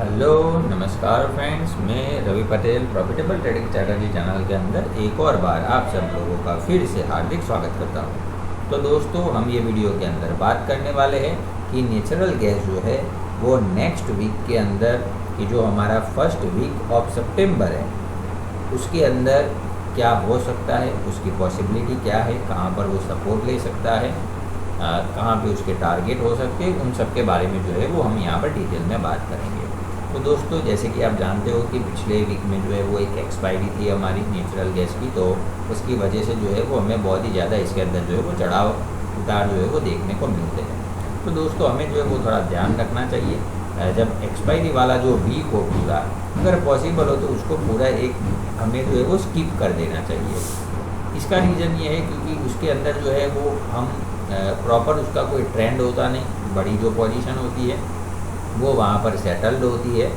Hello नमस्कार friends, मैं Ravi Patel profitable trading strategy channel के अंदर एक और बार आप सब लोगों का फिर से हार्दिक स्वागत करता हूं। तो दोस्तों, हम ये वीडियो के अंदर बात करने वाले हैं कि नेचुरल गैस जो है वो नेक्स्ट वीक के अंदर कि जो हमारा फर्स्ट वीक ऑफ सितंबर है उसके अंदर क्या हो सकता है, उसकी पॉसिबिलिटी क्या है, कहाँ पर वो सपोर्ट ले सकता है, कहाँ पे उसके टारगेट हो सकते हैं, उन सब के बारे में जो है वो हम यहाँ पर डिटेल में बात करेंगे। तो दोस्तों, जैसे कि आप जानते हो कि पिछले वीक में जो है वो एक एक्सपायरी थी हमारी नेचुरल गैस की, तो उसकी वजह से जो है वो हमें बहुत ही ज़्यादा इसके अंदर जो है वो चढ़ाव उतार जो है वो देखने को मिलते हैं। तो दोस्तों, हमें जो है वो थोड़ा ध्यान रखना चाहिए। जब एक्सपायरी वाला जो वीक हो पूरा, अगर पॉसिबल हो तो उसको पूरा एक हमें जो है वो स्किप कर देना चाहिए। इसका रीज़न ये है क्योंकि उसके अंदर जो है वो हम प्रॉपर उसका कोई ट्रेंड होता नहीं, बड़ी जो पोजीशन होती है वो वहाँ पर सेटल्ड होती है।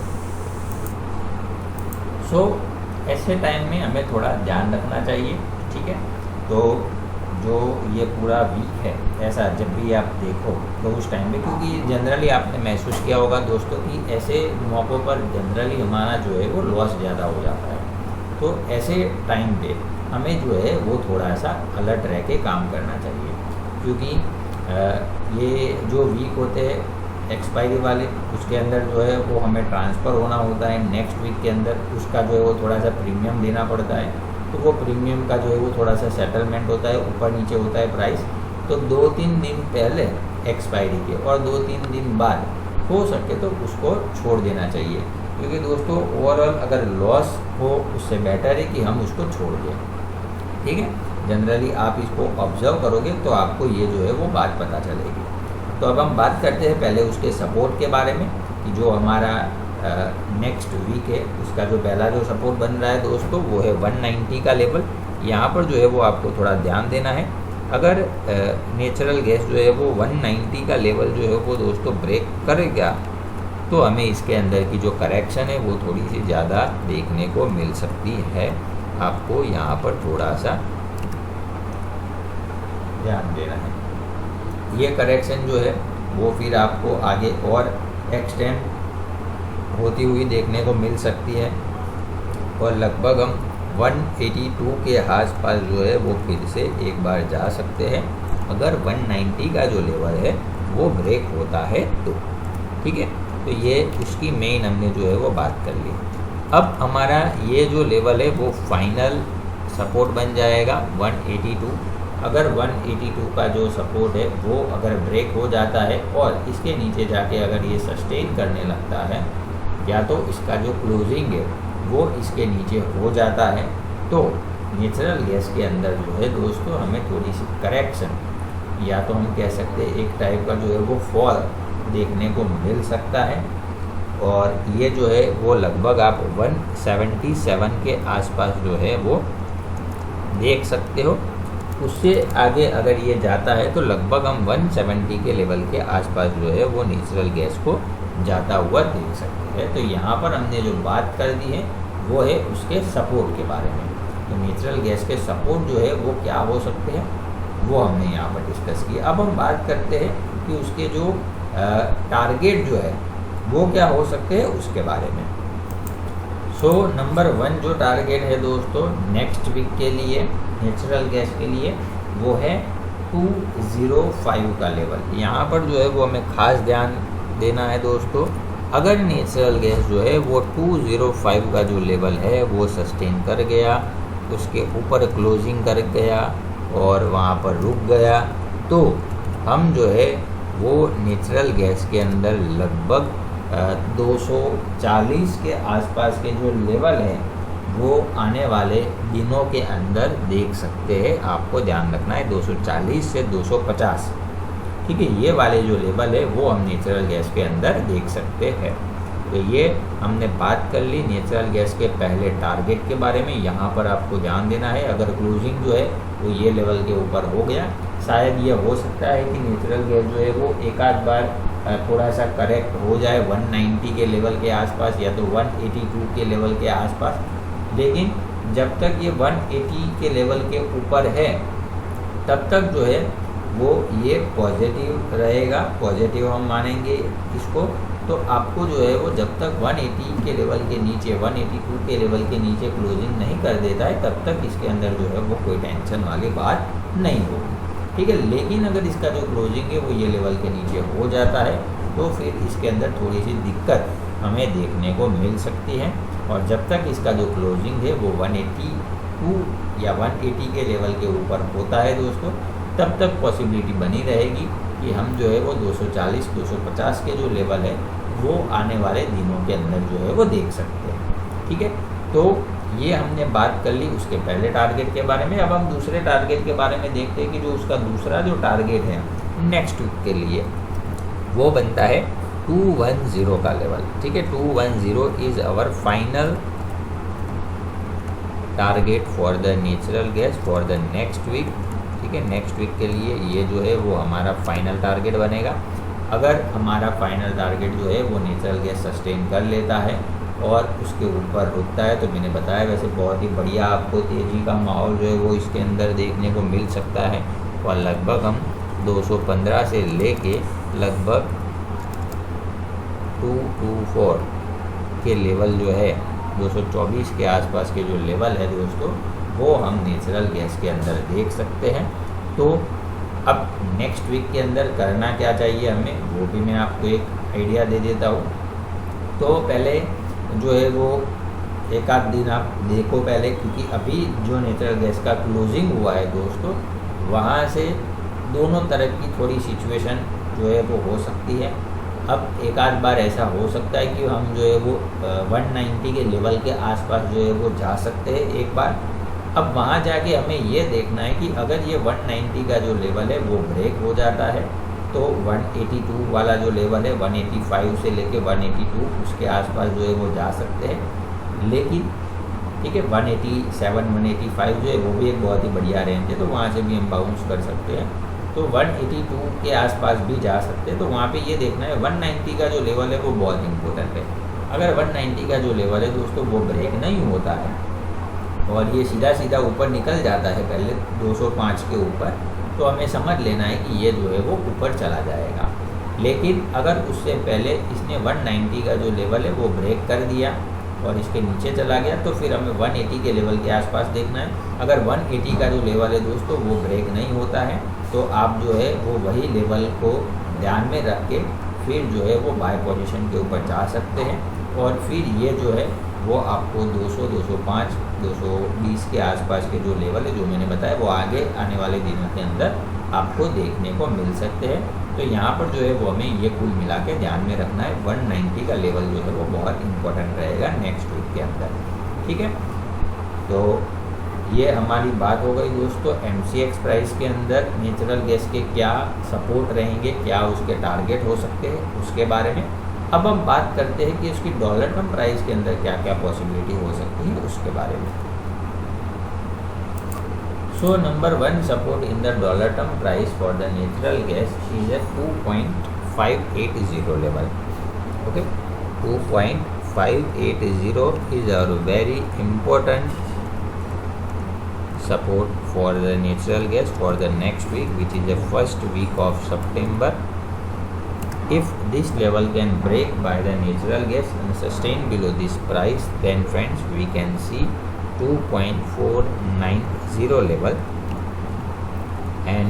सो ऐसे टाइम में हमें थोड़ा ध्यान रखना चाहिए, ठीक है। तो जो ये पूरा वीक है ऐसा जब भी आप देखो तो उस टाइम में, क्योंकि जनरली आपने महसूस किया होगा दोस्तों कि ऐसे मौक़ों पर जनरली हमारा जो है वो लॉस ज़्यादा हो जाता है। तो ऐसे टाइम पे हमें जो है वो थोड़ा सा अलर्ट रह के काम करना चाहिए, क्योंकि ये जो वीक होते हैं एक्सपायरी वाले, उसके अंदर जो है वो हमें ट्रांसफ़र होना होता है नेक्स्ट वीक के अंदर। उसका जो है वो थोड़ा सा प्रीमियम देना पड़ता है, तो वो प्रीमियम का जो है वो थोड़ा सा सेटलमेंट होता है, ऊपर नीचे होता है प्राइस। तो 2-3 दिन पहले एक्सपायरी के और 2-3 दिन बाद हो सके तो उसको छोड़ देना चाहिए, क्योंकि दोस्तों ओवरऑल अगर लॉस हो उससे बेटर है कि हम उसको छोड़ दें, ठीक है। जनरली आप इसको ऑब्जर्व करोगे तो आपको ये जो है वो बात पता चलेगी। तो अब हम बात करते हैं पहले उसके सपोर्ट के बारे में कि जो हमारा नेक्स्ट वीक है उसका जो पहला जो सपोर्ट बन रहा है दोस्तों वो है 190 का लेवल। यहाँ पर जो है वो आपको थोड़ा ध्यान देना है। अगर नेचुरल गैस जो है वो 190 का लेवल जो है वो दोस्तों ब्रेक करेगा तो हमें इसके अंदर की जो करेक्शन है वो थोड़ी सी ज़्यादा देखने को मिल सकती है। आपको यहाँ पर थोड़ा सा ध्यान देना है। ये करेक्शन जो है वो फिर आपको आगे और एक्सटेंड होती हुई देखने को मिल सकती है और लगभग हम 182 के आसपास जो है वो फिर से एक बार जा सकते हैं अगर 190 का जो लेवल है वो ब्रेक होता है तो, ठीक है। तो ये उसकी मेन हमने जो है वो बात कर ली। अब हमारा ये जो लेवल है वो फाइनल सपोर्ट बन जाएगा 182। अगर 182 का जो सपोर्ट है वो अगर ब्रेक हो जाता है और इसके नीचे जाके अगर ये सस्टेन करने लगता है या तो इसका जो क्लोजिंग है वो इसके नीचे हो जाता है तो नेचुरल गैस के अंदर जो है दोस्तों हमें थोड़ी सी करेक्शन या तो हम कह सकते हैं एक टाइप का जो है वो फॉल देखने को मिल सकता है। और ये जो है वो लगभग आप 177 के आसपास जो है वो देख सकते हो। उससे आगे अगर ये जाता है तो लगभग हम 170 के लेवल के आसपास जो है वो नेचुरल गैस को जाता हुआ देख सकते हैं। तो यहाँ पर हमने जो बात कर दी है वो है उसके सपोर्ट के बारे में। तो नेचुरल गैस के सपोर्ट जो है वो क्या हो सकते हैं वो हमने यहाँ पर डिस्कस किया। अब हम बात करते हैं कि उसके जो टारगेट जो है वो क्या हो सकते हैं उसके बारे में। सो नंबर 1 जो टारगेट है दोस्तों नेक्स्ट वीक के लिए नेचुरल गैस के लिए वो है 205 का लेवल। यहाँ पर जो है वो हमें खास ध्यान देना है दोस्तों। अगर नेचुरल गैस जो है वो 205 का जो लेवल है वो सस्टेन कर गया, उसके ऊपर क्लोजिंग कर गया और वहाँ पर रुक गया तो हम जो है वो नेचुरल गैस के अंदर लगभग 240 के आसपास के जो लेवल है वो आने वाले दिनों के अंदर देख सकते हैं। आपको ध्यान रखना है 240 से 250, ठीक है। ये वाले जो लेवल है वो हम नेचुरल गैस के अंदर देख सकते हैं। तो ये हमने बात कर ली नेचुरल गैस के पहले टारगेट के बारे में। यहाँ पर आपको ध्यान देना है अगर क्लोजिंग जो है वो ये लेवल के ऊपर हो गया, शायद ये हो सकता है कि नेचुरल गैस जो है वो एक आध बार थोड़ा सा करेक्ट हो जाए 190 के लेवल के आसपास या तो 182 के लेवल के आसपास। लेकिन जब तक ये 180 के लेवल के ऊपर है तब तक जो है वो ये पॉजिटिव रहेगा, पॉजिटिव हम मानेंगे इसको। तो आपको जो है वो जब तक 180 के लेवल के नीचे 182 के लेवल के नीचे क्लोजिंग नहीं कर देता है तब तक इसके अंदर जो है वो कोई टेंशन वाली बात नहीं होगी, ठीक है। लेकिन अगर इसका जो क्लोजिंग है वो ये लेवल के नीचे हो जाता है तो फिर इसके अंदर थोड़ी सी दिक्कत हमें देखने को मिल सकती है। और जब तक इसका जो क्लोजिंग है वो 182 या 180 के लेवल के ऊपर होता है दोस्तों, तब तक पॉसिबिलिटी बनी रहेगी कि हम जो है वो 240 250 के जो लेवल है वो आने वाले दिनों के अंदर जो है वो देख सकते हैं, ठीक है। तो ये हमने बात कर ली उसके पहले टारगेट के बारे में। अब हम दूसरे टारगेट के बारे में देखते हैं कि जो उसका दूसरा जो टारगेट है नेक्स्ट वीक के लिए वो बनता है 210 का लेवल, ठीक है। 210 is our final target for the natural gas for the next week, ठीक है। नेक्स्ट वीक के लिए ये जो है वो हमारा फाइनल टारगेट बनेगा। अगर हमारा फाइनल टारगेट जो है वो नेचुरल गैस सस्टेन कर लेता है और उसके ऊपर रुकता है तो मैंने बताया वैसे बहुत ही बढ़िया आपको तेज़ी का माहौल जो है वो इसके अंदर देखने को मिल सकता है। और लगभग हम 215 से लेके लगभग 224 के लेवल जो है 224 के आसपास के जो लेवल है दोस्तों वो हम नेचुरल गैस के अंदर देख सकते हैं। तो अब नेक्स्ट वीक के अंदर करना क्या चाहिए हमें वो भी मैं आपको एक आइडिया दे देता हूँ। तो पहले जो है वो एक आध दिन आप देखो पहले, क्योंकि अभी जो नेचुरल गैस का क्लोजिंग हुआ है दोस्तों वहाँ से दोनों तरफ की थोड़ी सिचुएशन जो है वो हो सकती है। अब एक आध बार ऐसा हो सकता है कि हम जो है वो 190 के लेवल के आसपास जो है वो जा सकते हैं एक बार। अब वहाँ जाके हमें ये देखना है कि अगर ये 190 का जो लेवल है वो ब्रेक हो जाता है तो 182 वाला जो लेवल है 185 से लेके 182 उसके आसपास जो है वो जा सकते हैं। लेकिन ठीक है 187 185 जो है वो भी एक बहुत ही बढ़िया रेंज है, तो वहाँ से भी हम बाउंस कर सकते हैं। तो 182 के आसपास भी जा सकते हैं। तो वहाँ पे ये देखना है 190 का जो लेवल है वो बहुत इंपॉर्टेंट है। अगर 190 का जो लेवल है दोस्तों वो ब्रेक नहीं होता है और ये सीधा सीधा ऊपर निकल जाता है पहले 205 के ऊपर, तो हमें समझ लेना है कि ये जो है वो ऊपर चला जाएगा। लेकिन अगर उससे पहले इसने 190 का जो लेवल है वो ब्रेक कर दिया और इसके नीचे चला गया तो फिर हमें 180 के लेवल के आसपास देखना है। अगर 180 का जो लेवल है दोस्तों वो ब्रेक नहीं होता है तो आप जो है वो वही लेवल को ध्यान में रख के फिर जो है वो बाय पोजीशन के ऊपर जा सकते हैं। और फिर ये जो है वो आपको 200 205 220 के आसपास के जो लेवल है जो मैंने बताया वो आगे आने वाले दिनों के अंदर आपको देखने को मिल सकते हैं। तो यहाँ पर जो है वो हमें ये कुल मिला के ध्यान में रखना है 190 का लेवल जो है वो बहुत इंपॉर्टेंट रहेगा नेक्स्ट वीक के अंदर, ठीक है। तो ये हमारी बात हो गई दोस्तों MCX प्राइस के अंदर नेचुरल गैस के क्या सपोर्ट रहेंगे, क्या उसके टारगेट हो सकते हैं उसके बारे में। अब हम बात करते हैं कि उसकी डॉलर टर्म प्राइस के अंदर क्या क्या पॉसिबिलिटी हो सकती है उसके बारे में। So number 1 support in the dollar term price for the natural gas is at 2.580 level. Okay, 2.580 is our very important support for the natural gas for the next week, which is the first week of September. If this level can break by the natural gas and sustain below this price, then friends we can see 2.490 level, and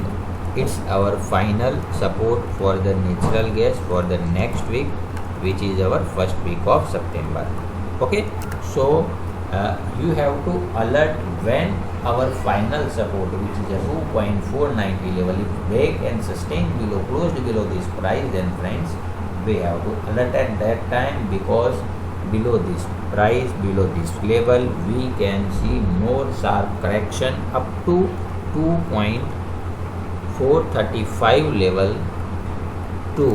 it's our final support for the natural gas for the next week, which is our first week of September. Okay, so you have to alert when our final support, which is a 2.490 level, if break and sustain below, closed below this price, then friends we have to alert at that time, because below this price, below this level, we can see more sharp correction up to 2.435 level to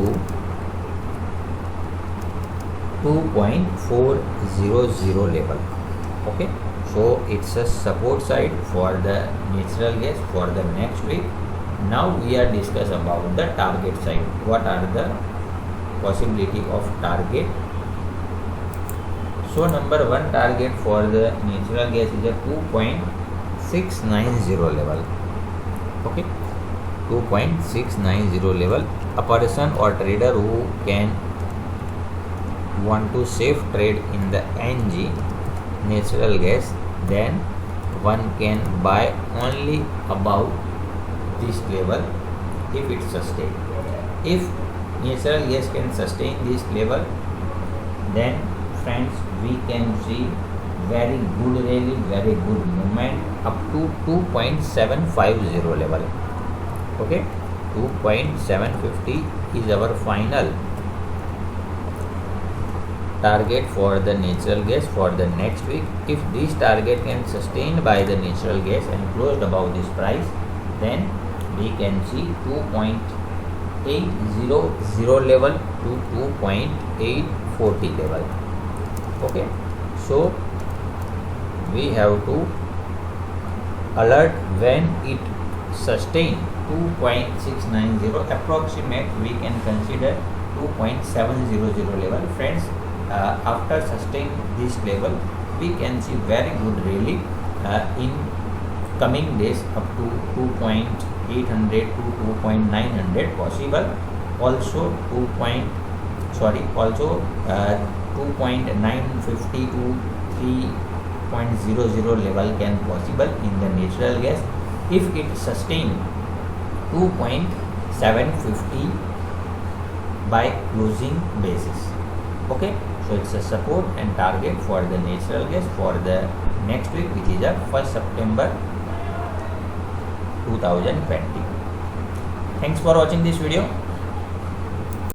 2.400 level. Okay, so it's a support side for the natural gas for the next week. Now we are discuss about the target side. What are the possibility of target? So number 1 target for the natural gas is a 2.690 level. Okay, 2.690 level. A person or trader who can want to safe trade in the NG natural gas, then one can buy only above this level if it sustain. If natural gas can sustain this level, then friends we can see very good rally, very good movement up to 2.750 level. Okay, 2.750 is our final target for the natural gas for the next week. If this target can sustain by the natural gas and closed above this price, then we can see 2.800 level to 2.840 level. Okay, so we have to alert when it sustain 2.690 approximate, we can consider 2.700 level. Friends, after sustain this level, we can see very good rally in coming days up to 2.800 to 2.900 possible. Also 2.950 to 3.00 level can possible in the natural gas if it sustain 2.750 by closing basis. Okay, so it's a support and target for the natural gas for the next week, which is 1st September 2020. Thanks for watching this video.